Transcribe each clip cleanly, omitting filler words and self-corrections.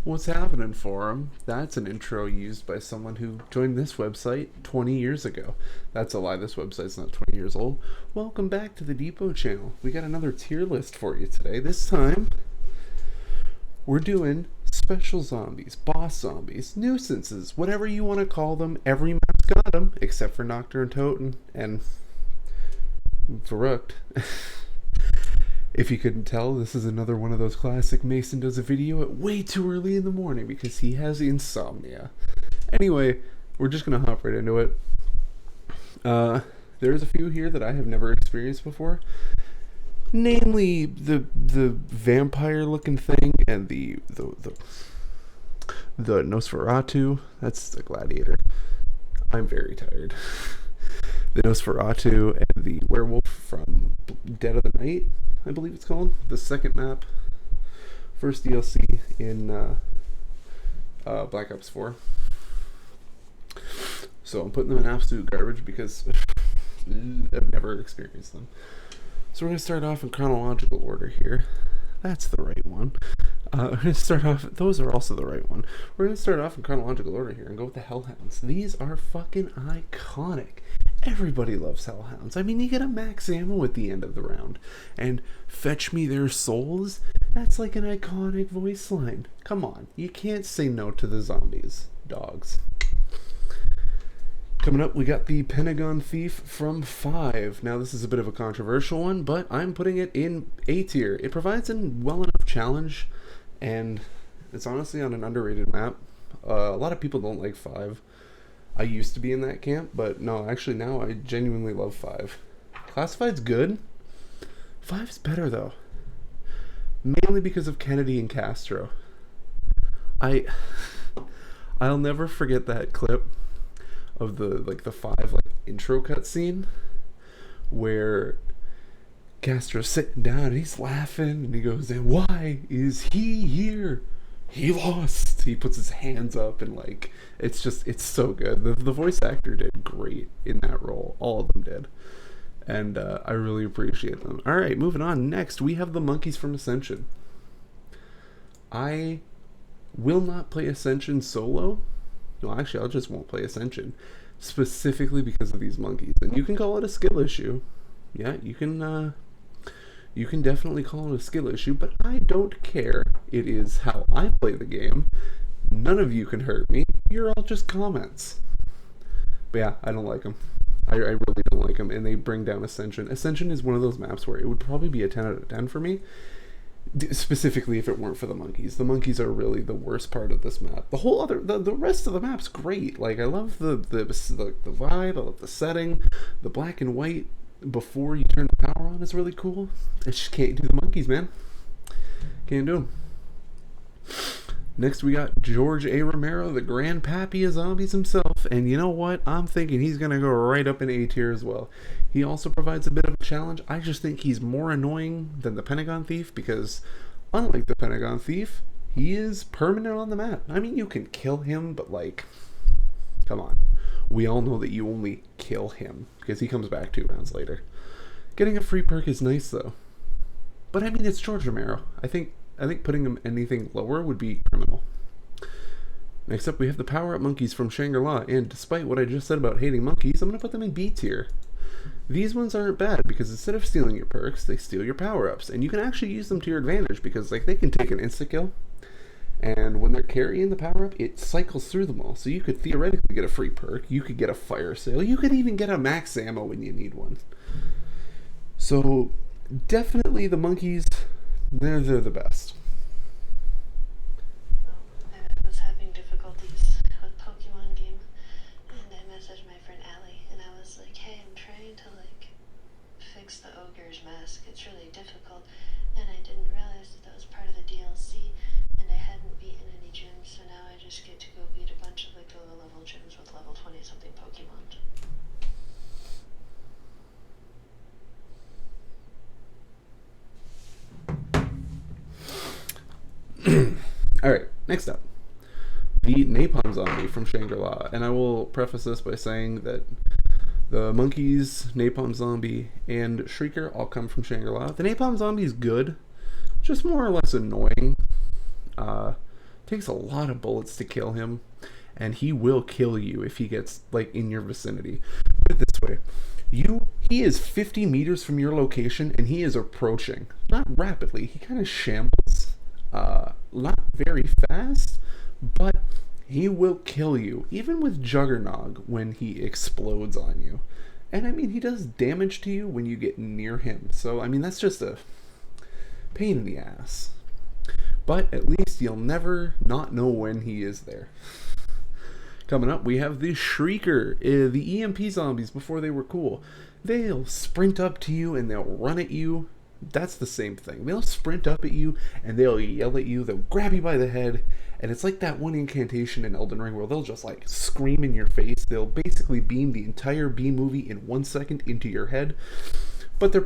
What's happening, forum? That's an intro used by someone who joined this website 20 years ago. That's a lie, this website's not 20 years old. Welcome back to the Depot channel. We got another tier list for you today. This time, we're doing special zombies, boss zombies, nuisances, whatever you want to call them. Every map's got them, except for Nocturne Toten and Verrucht. If you couldn't tell, this is another one of those classic Mason does a video at way too early in the morning because he has insomnia. Anyway, we're just going to hop right into it. There's a few here that I have never experienced before. Namely, the vampire looking thing and the Nosferatu. That's the gladiator. I'm very tired. The Nosferatu and the werewolf from Dead of the Night, I believe it's called. The second map. First DLC in Black Ops 4. So I'm putting them in absolute garbage because I've never experienced them. So we're going to start off in chronological order here. That's the right one. We're going to start off... Those are also the right one. We're going to start off in chronological order here and go with the Hellhounds. These are fucking iconic. Everybody loves Hellhounds. I mean, you get a max ammo at the end of the round. And fetch me their souls? That's like an iconic voice line. Come on. You can't say no to the zombies. Dogs. Coming up, we got the Pentagon Thief from 5. Now, this is a bit of a controversial one, but I'm putting it in A tier. It provides a well enough challenge, and it's honestly on an underrated map. A lot of people don't like 5. I used to be in that camp, but no, actually now I genuinely love 5. Classified's good. 5's better, though. Mainly because of Kennedy and Castro. I'll never forget that clip of the 5 intro cutscene where Castro's sitting down and he's laughing and he goes, "And why is he here? He lost." He puts his hands up and it's so good. The voice actor did great in that role. All of them did. And I really appreciate them. Alright, moving on. Next, we have the monkeys from Ascension. I will not play Ascension solo. No, actually, I just won't play Ascension. Specifically because of these monkeys. And you can call it a skill issue. Yeah, you can definitely call it a skill issue, but I don't care. It is how I play the game. None of you can hurt me. You're all just comments. But yeah, I don't like them. I really don't like them, and they bring down Ascension. Ascension is one of those maps where it would probably be a 10 out of 10 for me. Specifically if it weren't for the monkeys. The monkeys are really the worst part of this map. The rest of the map's great. I love the vibe, I love the setting. The black and white before you turn the power on is really cool. I just can't do the monkeys, man. Can't do them. Next we got George A. Romero, the grandpappy of zombies himself. And you know what? I'm thinking he's going to go right up in A tier as well. He also provides a bit of a challenge. I just think he's more annoying than the Pentagon Thief because, unlike the Pentagon Thief, he is permanent on the map. I mean, you can kill him, but come on. We all know that you only kill him because he comes back 2 rounds later. Getting a free perk is nice, though. But I mean, it's George Romero. I think putting him anything lower would be criminal. Next up, we have the power-up monkeys from Shangri-La, and despite what I just said about hating monkeys, I'm going to put them in B tier. These ones aren't bad because instead of stealing your perks, they steal your power-ups, and you can actually use them to your advantage because they can take an insta-kill, and when they're carrying the power-up, it cycles through them all, so you could theoretically get a free perk, you could get a fire sale, you could even get a max ammo when you need one. So, definitely the monkeys... They're the best. I was having difficulties with Pokemon game, and I messaged my friend Allie, and I was like, "Hey, I'm trying to fix the ogre's mask. It's really difficult, and I didn't realize that was part of the DLC, and I hadn't beaten any gyms, so now I just get to go beat a bunch of the low level gyms with level 20 something Pokemon." Alright, next up. The Napalm Zombie from Shangri-La. And I will preface this by saying that the monkeys, Napalm Zombie, and Shrieker all come from Shangri-La. The Napalm Zombie is good, just more or less annoying. Takes a lot of bullets to kill him, and he will kill you if he gets like in your vicinity. Put it this way. He is 50 meters from your location and he is approaching. Not rapidly, he kind of shambles. Not very fast, but he will kill you, even with Juggernog when he explodes on you. And I mean, he does damage to you when you get near him. So, I mean, that's just a pain in the ass. But at least you'll never not know when he is there. Coming up, we have the Shrieker, the EMP zombies before they were cool. They'll sprint up to you and they'll run at you. That's the same thing. They'll sprint up at you and they'll yell at you. They'll grab you by the head. And it's like that one incantation in Elden Ring where they'll just like scream in your face. They'll basically beam the entire B movie in 1 second into your head. But they're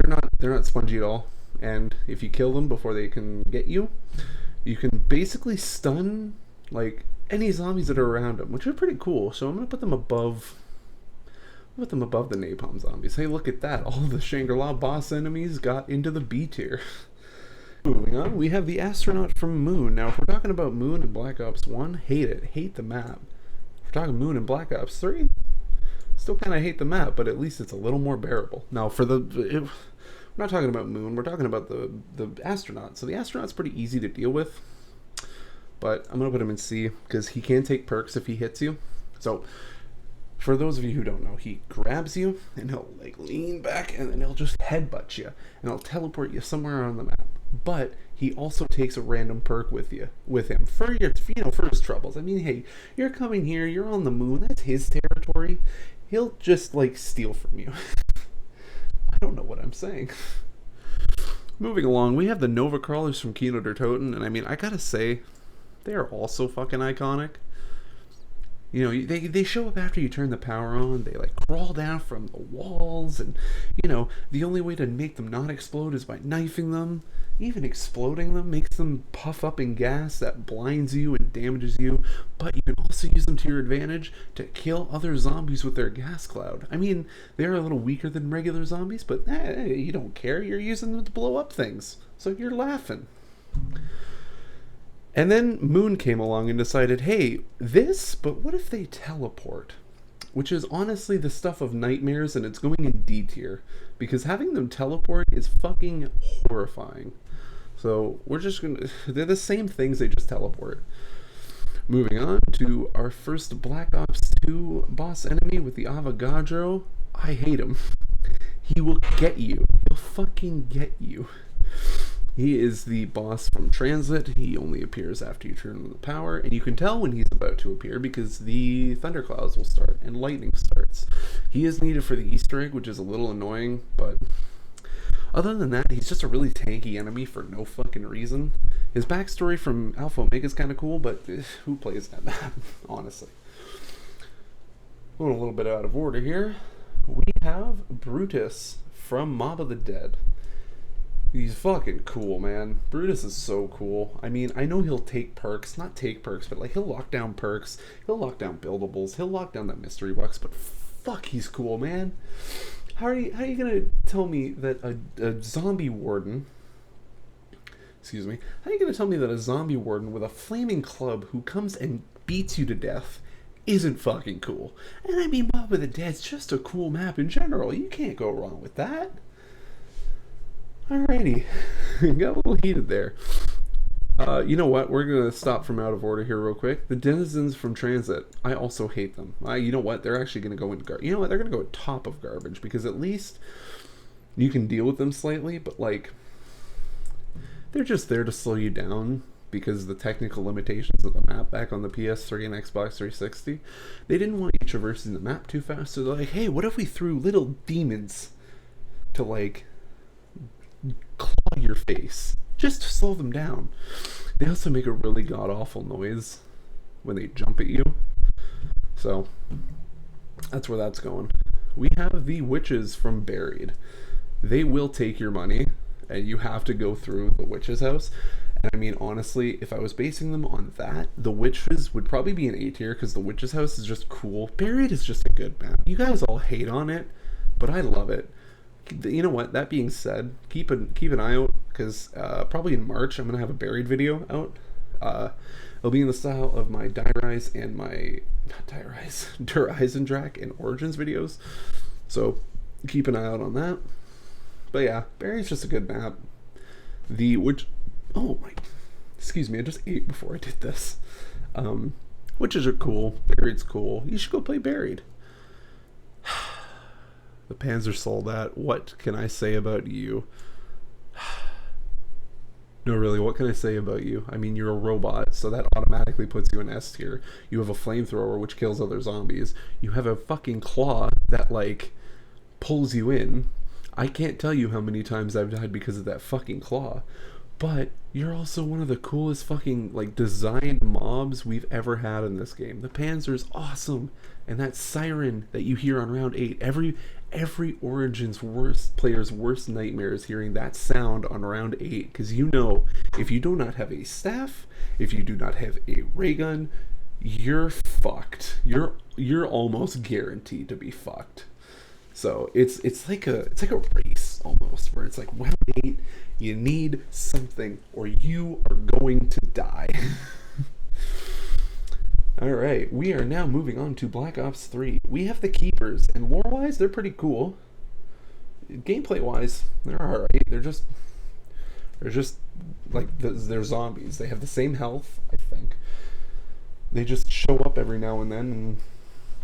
not spongy at all. And if you kill them before they can get you, you can basically stun like any zombies that are around them, which are pretty cool. So I'm gonna put them above the napalm zombies. Hey, look at that! All the Shangri-La boss enemies got into the B tier. Moving on, we have the astronaut from Moon. Now, if we're talking about Moon and Black Ops 1, hate the map. If we're talking Moon and Black Ops 3, still kind of hate the map, but at least it's a little more bearable. Now, we're not talking about Moon. We're talking about the astronaut. So the astronaut's pretty easy to deal with. But I'm going to put him in C because he can take perks if he hits you. So, for those of you who don't know, he grabs you and he'll like lean back and then he'll just headbutt you. And he'll teleport you somewhere on the map. But he also takes a random perk with him for for his troubles. I mean, hey, you're coming here, you're on the moon, that's his territory. He'll just like steal from you. I don't know what I'm saying. Moving along, we have the Nova Crawlers from Kino der Toten, and I mean, I gotta say, they are also fucking iconic. You know, they show up after you turn the power on. They like crawl down from the walls, and you know, the only way to make them not explode is by knifing them. Even exploding them makes them puff up in gas that blinds you and damages you, but you can also use them to your advantage to kill other zombies with their gas cloud. I mean, they're a little weaker than regular zombies, but you don't care. You're using them to blow up things, so you're laughing. And then Moon came along and decided, hey, but what if they teleport? Which is honestly the stuff of nightmares, and it's going in D tier, because having them teleport is fucking horrifying. So they're the same things, they just teleport. Moving on to our first Black Ops 2 boss enemy with the Avogadro. I hate him. He will get you. He'll fucking get you. He is the boss from Transit. He only appears after you turn on the power, and you can tell when he's about to appear because the thunderclouds will start and lightning starts. He is needed for the Easter egg, which is a little annoying, but other than that, he's just a really tanky enemy for no fucking reason. His backstory from Alpha Omega is kind of cool, but who plays that map, honestly? Going a little bit out of order here. We have Brutus from Mob of the Dead. He's fucking cool, man. Brutus is so cool. I mean, I know he'll take perks. Not take perks, but like he'll lock down perks. He'll lock down buildables. He'll lock down that mystery box. But fuck, he's cool, man. How are you gonna tell me that a zombie warden... Excuse me. How are you gonna tell me that a zombie warden with a flaming club who comes and beats you to death isn't fucking cool? And I mean, Mob of the Dead's just a cool map in general. You can't go wrong with that. Alrighty, got a little heated there. You know what? We're gonna stop from out of order here real quick. The Denizens from Transit. I also hate them. You know what? They're actually gonna go in garbage. You know what? They're gonna go at top of garbage because at least you can deal with them slightly. But like, they're just there to slow you down because of the technical limitations of the map back on the PS3 and Xbox 360. They didn't want you traversing the map too fast, so they're like, hey, what if we threw little demons to like claw your face just to slow them down. They also make a really god-awful noise when they jump at you, so that's where that's going. We have the witches from Buried. They will take your money and you have to go through the witch's house. And I mean, honestly, if I was basing them on that, the witches would probably be an A tier because the witch's house is just cool. Buried is just a good map. You guys all hate on it, but I love it. You know what? That being said, keep an eye out because probably in March I'm gonna have a Buried video out. It'll be in the style of my Die Rise and my not Die Rise, Der Eisendrache and Origins videos. So keep an eye out on that. But yeah, Barry's just a good map. Oh my, excuse me, I just ate before I did this. Witches are cool. Buried's cool. You should go play Buried. The Panzer Soldat. What can I say about you? No, really, what can I say about you? I mean, you're a robot, so that automatically puts you in S tier. You have a flamethrower, which kills other zombies. You have a fucking claw that, like, pulls you in. I can't tell you how many times I've died because of that fucking claw. But you're also one of the coolest fucking, like, designed mobs we've ever had in this game. The Panzer's awesome. And that siren that you hear on round 8, every Origins player's worst nightmare is hearing that sound on round 8, because you know, if you do not have a staff, if you do not have a ray gun, you're fucked. You're almost guaranteed to be fucked. So it's like a race almost, where it's like round 8, you need something or you are going to die. Alright, we are now moving on to Black Ops 3. We have the Keepers, and lore-wise, they're pretty cool. Gameplay-wise, they're alright. They're just like, they're zombies. They have the same health, I think. They just show up every now and then, and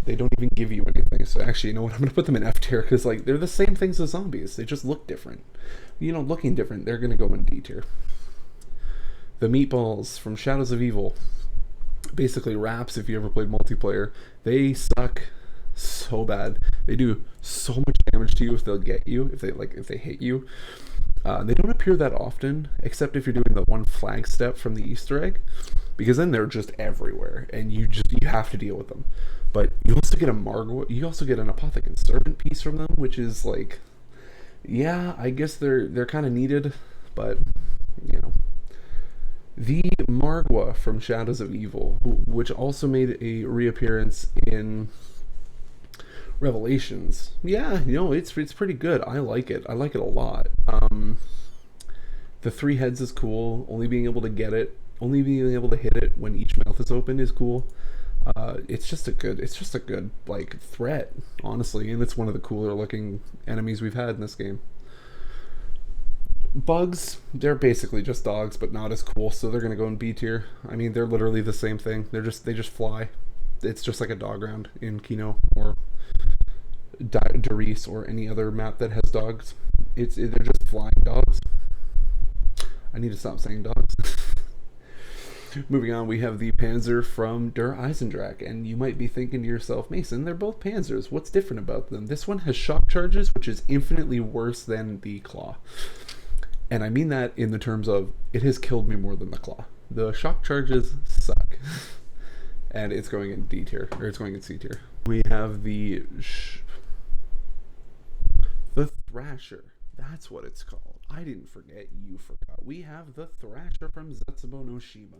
they don't even give you anything. So actually, you know what, I'm going to put them in F tier, because, like, they're the same things as zombies. They just look different. You know, looking different, they're going to go in D tier. The Meatballs from Shadows of Evil. Basically Raps, if you ever played multiplayer, they suck so bad. They do so much damage to you if they'll get you, if they hit you. They don't appear that often, except if you're doing the one flag step from the Easter egg, because then they're just everywhere, and you have to deal with them. But you also get a Margwa, you also get an Apothecant Servant piece from them, which is like, yeah, I guess they're kind of needed, but you know. The Margwa from Shadows of Evil, which also made a reappearance in Revelations. Yeah, you know, it's pretty good. I like it. I like it a lot. The 3 heads is cool. Only being able to hit it when each mouth is open is cool. It's just a good like threat, honestly, and it's one of the cooler looking enemies we've had in this game. Bugs, they're basically just dogs, but not as cool, so they're gonna go in B tier. I mean, they're literally the same thing. They just fly. It's just like a dog round in Kino or Darice or any other map that has dogs. They're just flying dogs. I need to stop saying dogs. Moving on, we have the Panzer from Der Eisendrache, and you might be thinking to yourself, Mason, they're both Panzers. What's different about them? This one has shock charges, which is infinitely worse than the Claw. And I mean that in the terms of, it has killed me more than the Claw. The shock charges suck. And it's going in D tier, or it's going in C tier. We have the Thrasher. That's what it's called. I didn't forget, you forgot. We have the Thrasher from Zetsubou no Shima.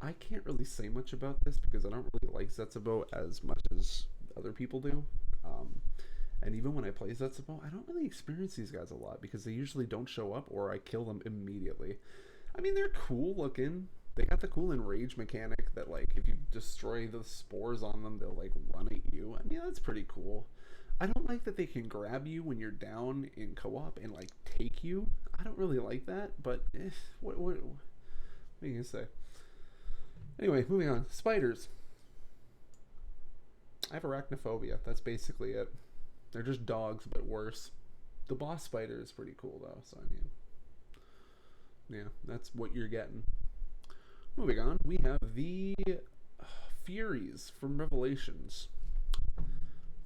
I can't really say much about this because I don't really like Zetsubou as much as other people do. And even when I play Zetsubou, I don't really experience these guys a lot because they usually don't show up or I kill them immediately. I mean, they're cool looking. They got the cool enrage mechanic that, like, if you destroy the spores on them, they'll, like, run at you. I mean, that's pretty cool. I don't like that they can grab you when you're down in co-op and, like, take you. I don't really like that, but what are you gonna say? Anyway, moving on. Spiders. I have arachnophobia. That's basically it. They're just dogs, but worse. The boss spider is pretty cool, though, so I mean, yeah, that's what you're getting. Moving on, we have the Furies from Revelations.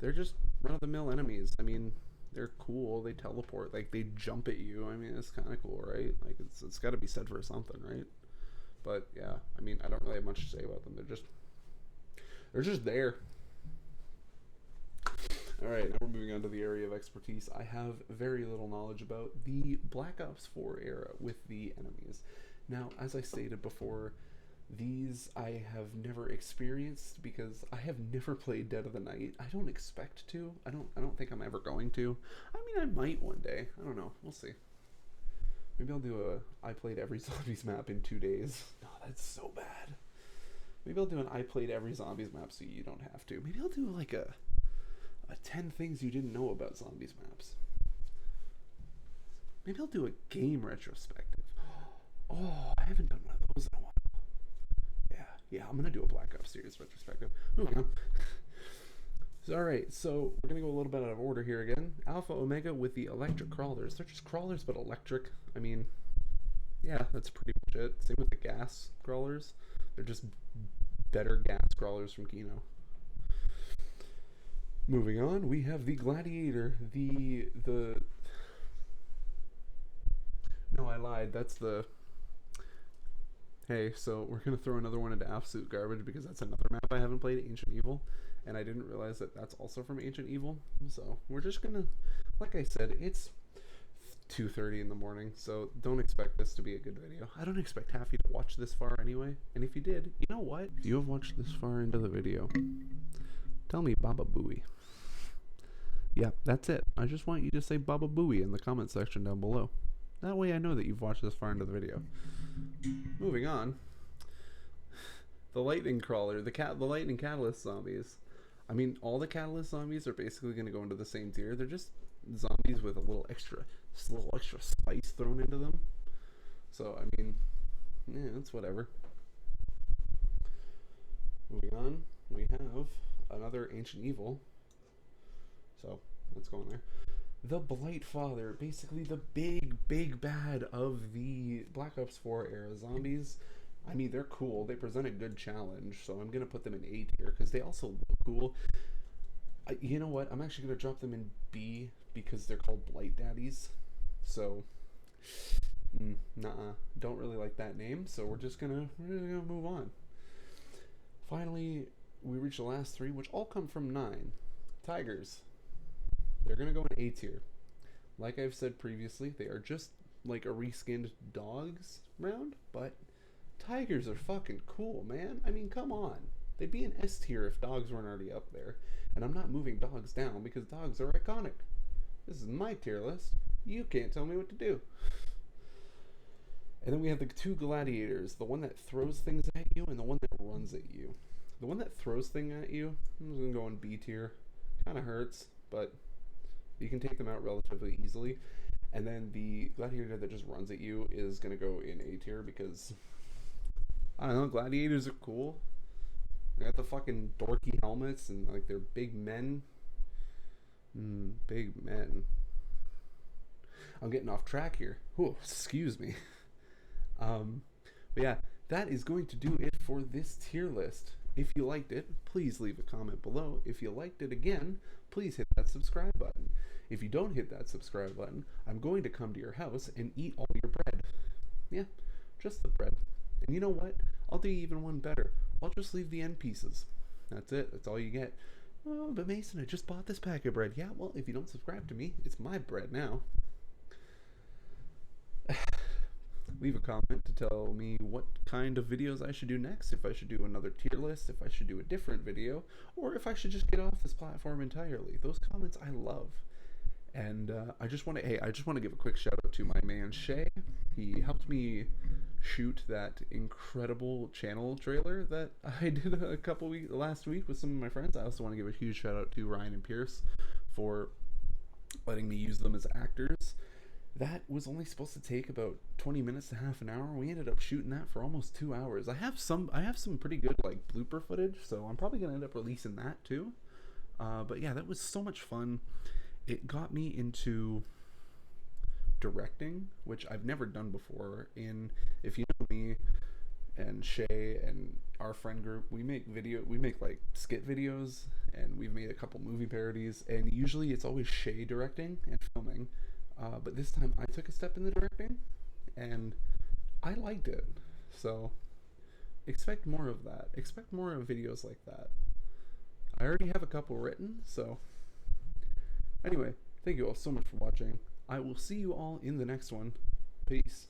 They're just run-of-the-mill enemies. I mean, they're cool. They teleport. Like, they jump at you. I mean, it's kind of cool, right? Like, it's got to be said for something, right? But, yeah, I mean, I don't really have much to say about them. They're just there. Alright, now we're moving on to the area of expertise. I have very little knowledge about the Black Ops 4 era with the enemies. Now, as I stated before, these I have never experienced because I have never played Dead of the Night. I don't expect to. I don't think I'm ever going to. I mean, I might one day. I don't know. We'll see. Maybe I'll do a I played every zombies map in 2 days. No, that's so bad. Maybe I'll do an I played every zombies map so you don't have to. Maybe I'll do like a 10 things you didn't know about zombies maps. Maybe I'll do a game retrospective. Oh, I haven't done one of those in a while. Yeah, I'm gonna do a Black Ops series retrospective. Moving on. Alright, so we're gonna go a little bit out of order here again. Alpha Omega with the electric crawlers. They're just crawlers, but electric. I mean, yeah, that's pretty much it. Same with the gas crawlers. They're just better gas crawlers from Kino. Moving on, we have the Gladiator. No, I lied. That's the... Hey, so we're going to throw another one into absolute garbage because that's another map I haven't played, Ancient Evil, and I didn't realize that that's also from Ancient Evil. So we're just going to, like I said, it's 2:30 in the morning, so don't expect this to be a good video. I don't expect half you to watch this far anyway, and if you did, you know what? If you have watched this far into the video, tell me Baba Booey. Yeah, that's it. I just want you to say Baba Booey in the comment section down below. That way I know that you've watched this far into the video. Moving on. The Lightning Crawler, the Lightning Catalyst zombies. I mean, all the Catalyst zombies are basically going to go into the same tier. They're just zombies with a little extra spice thrown into them. So, I mean, yeah, it's whatever. Moving on, we have another Ancient Evil. So, let's go in there. The Blight Father, basically the big bad of the Black Ops 4 era zombies. I mean, they're cool. They present a good challenge, so I'm going to put them in A tier because they also look cool. You know what? I'm actually going to drop them in B because they're called Blight Daddies. So, don't really like that name, so we're just gonna move on. Finally, we reach the last three, which all come from 9. Tigers. They're going to go in A tier. Like I've said previously, they are just like a reskinned dogs round, but tigers are fucking cool, man. I mean, come on. They'd be in S tier if dogs weren't already up there. And I'm not moving dogs down because dogs are iconic. This is my tier list. You can't tell me what to do. And then we have the 2 gladiators, the one that throws things at you and the one that runs at you. The one that throws things at you, I'm just going to go in B tier. Kind of hurts, but you can take them out relatively easily. And then the gladiator that just runs at you is going to go in A tier because, I don't know, gladiators are cool. They got the fucking dorky helmets and like they're big men. Big men. I'm getting off track here. Ooh, excuse me. But yeah, that is going to do it for this tier list. If you liked it, please leave a comment below. If you liked it again, please hit that subscribe button. If you don't hit that subscribe button, I'm going to come to your house and eat all your bread. Yeah, just the bread. And you know what? I'll do even one better. I'll just leave the end pieces. That's it. That's all you get. Oh, but Mason, I just bought this pack of bread. Yeah, well, if you don't subscribe to me, it's my bread now. Leave a comment to tell me what kind of videos I should do next, if I should do another tier list, if I should do a different video, or if I should just get off this platform entirely. Those comments I love. And I just want to give a quick shout out to my man Shay. He helped me shoot that incredible channel trailer that I did last week with some of my friends. I also want to give a huge shout out to Ryan and Pierce for letting me use them as actors. That was only supposed to take about 20 minutes to half an hour. We ended up shooting that for almost 2 hours. I have some pretty good like blooper footage, so I'm probably gonna end up releasing that too. But yeah, that was so much fun. It got me into directing, which I've never done before. If you know me and Shay and our friend group, we make like skit videos, and we've made a couple movie parodies, and usually it's always Shay directing and filming. But this time I took a step in the directing, and I liked it. So expect more of that. Expect more of videos like that. I already have a couple written, so anyway, thank you all so much for watching. I will see you all in the next one. Peace.